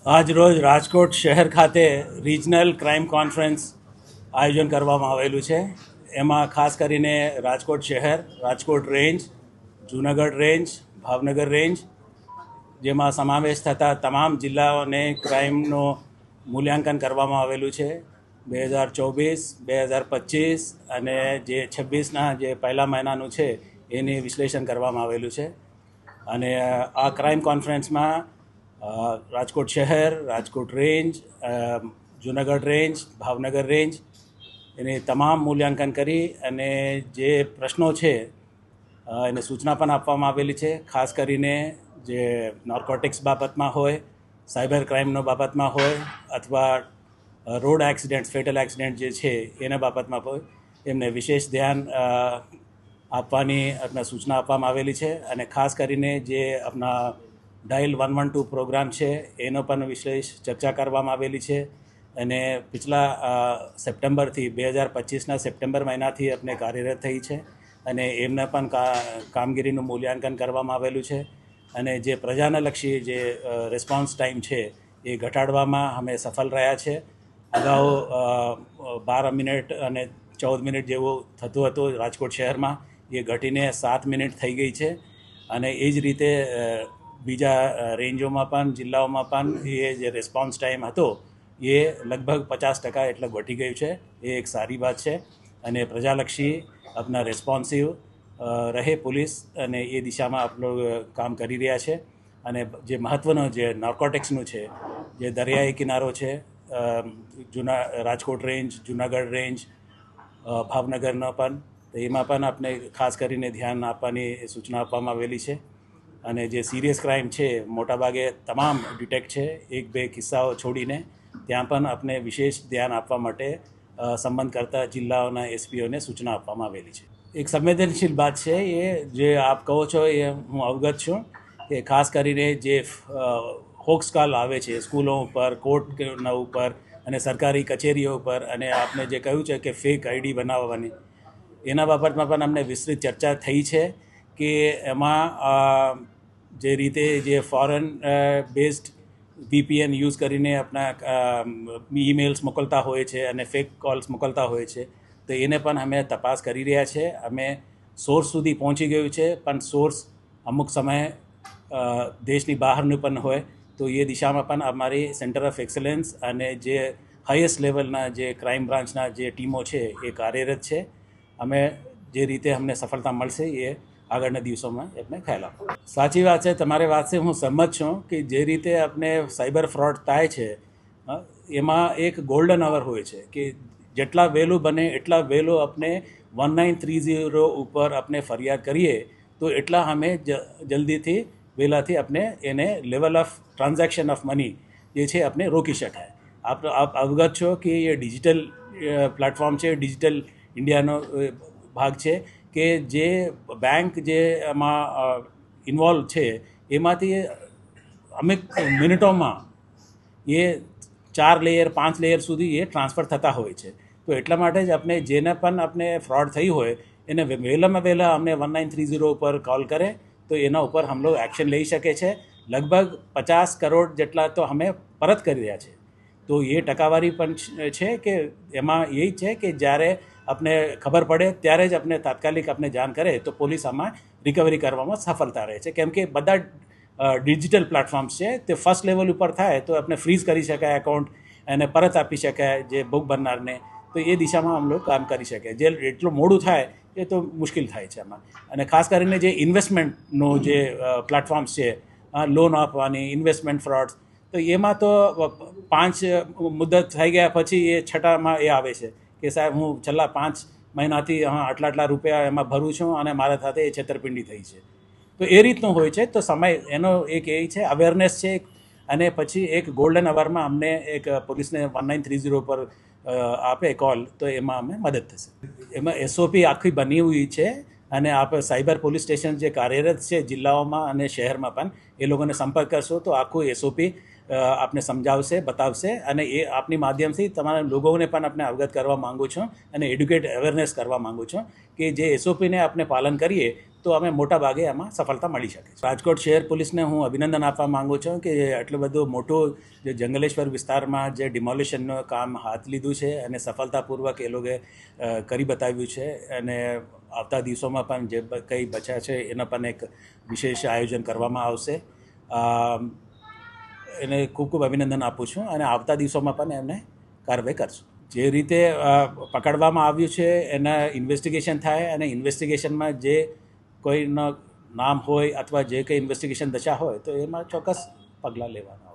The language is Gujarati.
આજ રોજ રાજકોટ શહેર ખાતે રિજનલ ક્રાઇમ કોન્ફરન્સ આયોજન કરવામાં આવેલું છે. એમાં ખાસ કરીને રાજકોટ શહેર, Rajkot range, Junagadh range, Bhavnagar range જેમાં સમાવેશ થતા તમામ જિલ્લાઓને ક્રાઇમનું મૂલ્યાંકન કરવામાં આવેલું છે. 2024, 2025 અને જે 26ના જે પહેલા મહિનાનું છે એની વિશ્લેષણ કરવામાં આવેલું છે. અને આ ક્રાઇમ કોન્ફરન્સમાં રાજકોટ શહેર, Rajkot range, Junagadh range, Bhavnagar range એને તમામ મૂલ્યાંકન કરી અને જે પ્રશ્નો છે એને સૂચના પણ આપવામાં આવેલી છે. ખાસ કરીને જે નાર્કોટિક્સ બાબતમાં હોય, સાયબર ક્રાઇમનો બાબતમાં હોય અથવા રોડ એક્સિડન્ટ, ફેટલ એક્સિડન્ટ જે છે એના બાબતમાં હોય, એમને વિશેષ ધ્યાન આપવાની આપણા સૂચના આપવામાં આવેલી છે. અને ખાસ કરીને જે આપણા ડાયલ 112 પ્રોગ્રામ છે એનો પણ વિશેષ ચર્ચા કરવામાં આવેલી છે. અને પિછલા સપ્ટેમ્બરથી 2025ના સપ્ટેમ્બર મહિનાથી આપણે કાર્યરત થઈ છે અને એમને પણ કામગીરીનું મૂલ્યાંકન કરવામાં આવેલું છે. અને જે પ્રજાને લક્ષી જે રિસ્પોન્સ ટાઈમ છે એ ઘટાડવામાં અમે સફળ રહ્યા છે. અગાઉ 12 મિનિટ અને 14 મિનિટ જેવું થતું હતું રાજકોટ શહેરમાં, એ ઘટીને 7 મિનિટ થઈ ગઈ છે. અને એ જ રીતે બીજા રેન્જોમાં પણ, જિલ્લાઓમાં પણ એ જે રિસ્પોન્સ ટાઈમ હતો એ લગભગ 50% એટલે ઘટી ગયું છે. એ એક સારી વાત છે અને પ્રજાલક્ષી આપણા રિસ્પોન્સિવ રહે પોલીસ અને એ દિશામાં આપણો કામ કરી રહ્યા છે. અને જે મહત્ત્વનું જે નાર્કોટિક્સનું છે, જે દરિયાઈ કિનારો છે, રાજકોટ રેન્જ, જૂનાગઢ રેન્જ, ભાવનગરનો પણ, તો એમાં પણ આપણે ખાસ કરીને ધ્યાન આપવાની સૂચના આપવામાં આવેલી છે. અને જે સિરિયસ ક્રાઇમ છે મોટાભાગે તમામ ડિટેક્ટ છે, 1-2 કિસ્સાઓ છોડીને ત્યાં પણ આપણે વિશેષ ધ્યાન આપવા માટે સંબંધ કરતા જિલ્લાઓના એસપીઓને સૂચના આપવામાં આવેલી છે. એક સંવેદનશીલ વાત છે એ જે આપ કહો છો એ હું અવગત છું કે ખાસ કરીને જે હોક્સ કાલ આવે છે સ્કૂલો ઉપર, કોર્ટના ઉપર અને સરકારી કચેરીઓ ઉપર, અને આપને જે કહ્યું છે કે ફેક આઈડી બનાવવાની, એના બાબતમાં પણ અમને વિસ્તૃત ચર્ચા થઈ છે કે એમાં જે રીતે જે ફોરેન બેઝડ VPN યુઝ કરીને આપણા ઈમેલ્સ મોકલતા હોય છે અને ફેક કોલ્સ મોકલતા હોય છે, તો એને પણ અમે તપાસ કરી રહ્યા છે. અમે સોર્સ સુધી પહોંચી ગયું છે, પણ સોર્સ અમુક સમયે દેશની બહારનું પણ હોય, તો એ દિશામાં પણ અમારી સેન્ટર ઓફ એક્સલન્સ અને જે હાઈએસ્ટ લેવલના જે ક્રાઇમ બ્રાન્ચના જે ટીમો છે એ કાર્યરત છે. અમે જે રીતે અમને સફળતા મળશે એ આગળના દિવસોમાં આપણે ખ્યાલ આપો. સાચી વાત છે, તમારી વાતથી હું સહમત છું કે જે રીતે આપણે સાયબર ફ્રોડ થાય છે એમાં એક ગોલ્ડન અવર હોય છે કે જેટલા વહેલું બને એટલા વહેલું આપણે 1930 ઉપર આપણે ફરિયાદ કરીએ તો એટલા અમે જલ્દીથી વહેલાથી આપણે એને level of transaction of money જે છે આપણે રોકી શકાય. આપ અવગત છો કે એ ડિજિટલ પ્લેટફોર્મ છે, ડિજિટલ ઇન્ડિયાનો ભાગ છે કે જે બેંક જે એમાં ઇન્વોલ્વ છે એમાંથી અમુક મિનિટોમાં એ 4 લેયર 5 લેયર સુધી એ ટ્રાન્સફર થતા હોય છે. તો એટલા માટે જ આપણે જેને પણ આપણે ફ્રોડ થઈ હોય એને વહેલામાં વહેલા અમને 1930 ઉપર કોલ કરે તો એના ઉપર હમ લોગ એક્શન લઈ શકે છે. લગભગ 50 કરોડ જેટલા તો અમે પરત કરી રહ્યા છે. તો એ ટકાવારી પણ છે કે એમાં એ છે કે જ્યારે આપણે ખબર પડે ત્યારે જ આપણે તાત્કાલિક આપણે જાણ કરે તો પોલીસ આમાં રિકવરી કરવામાં સફળતા રહે છે. કેમ કે બધા ડિજિટલ પ્લેટફોર્મ્સ છે, તે ફર્સ્ટ લેવલ ઉપર થાય તો આપણે ફ્રીઝ કરી શકાય એકાઉન્ટ અને પરત આપી શકાય જે ભોગ બનનારને, તો એ દિશામાં આમ લોકો કામ કરી શકે. જે એટલું મોડું થાય એ તો મુશ્કેલ થાય છે આમાં. અને ખાસ કરીને જે ઇન્વેસ્ટમેન્ટનો જે પ્લેટફોર્મ્સ છે, લોન આપવાની, ઇન્વેસ્ટમેન્ટ ફ્રોડ્સ, તો એમાં તો 5 મુદત થઈ ગયા પછી એ છઠ્ઠામાં એ આવે છે કે સાહેબ હું છેલ્લા 5 મહિનાથી આટલા રૂપિયા એમાં ભરું છું અને મારા સાથે એ છેતરપિંડી થઈ છે. તો એ રીતનું હોય છે. તો સમય એનો એક એ છે, અવેરનેસ છે. અને પછી એક ગોલ્ડન અવરમાં અમને એક પોલીસને 1930 પર આપે કોલ તો એમાં અમે મદદ થશે. એમાં SOP આખી બની હોય છે અને આપ સાયબર પોલીસ સ્ટેશન જે કાર્યરત છે જિલ્લાઓમાં અને શહેરમાં પણ, એ લોકોને સંપર્ક કરશો તો આખું SOP આપને સમજાવશે, બતાવશે અને એ આપની માધ્યમથી તમારા લોકોને પણ આપણે અવગત કરવા માગું છું અને એડ્યુકેટ અવેરનેસ કરવા માગું છું કે જે એસઓપીને આપણે પાલન કરીએ તો અમે મોટા ભાગે એમાં સફળતા મળી શકે છે. રાજકોટ શહેર પોલીસને હું અભિનંદન આપવા માગું છું કે આટલું બધું મોટું જે જંગલેશ્વર વિસ્તારમાં જે ડિમોલિશનનું કામ હાથ લીધું છે અને સફળતાપૂર્વક એ લોકોએ કરી બતાવ્યું છે અને આવતા દિવસોમાં પણ જે કંઈ બચ્યા છે એના પણ એક વિશેષ આયોજન કરવામાં આવશે. એને ખૂબ ખૂબ અભિનંદન આપું છું અને આવતા દિવસોમાં પણ એમને કાર્યવાહી કરશું. જે રીતે પકડવામાં આવ્યું છે એના ઇન્વેસ્ટિગેશન થાય અને ઇન્વેસ્ટિગેશનમાં જે કોઈનો નામ હોય અથવા જે કંઈ ઇન્વેસ્ટિગેશન દશા હોય તો એમાં ચોક્કસ પગલાં લેવાના.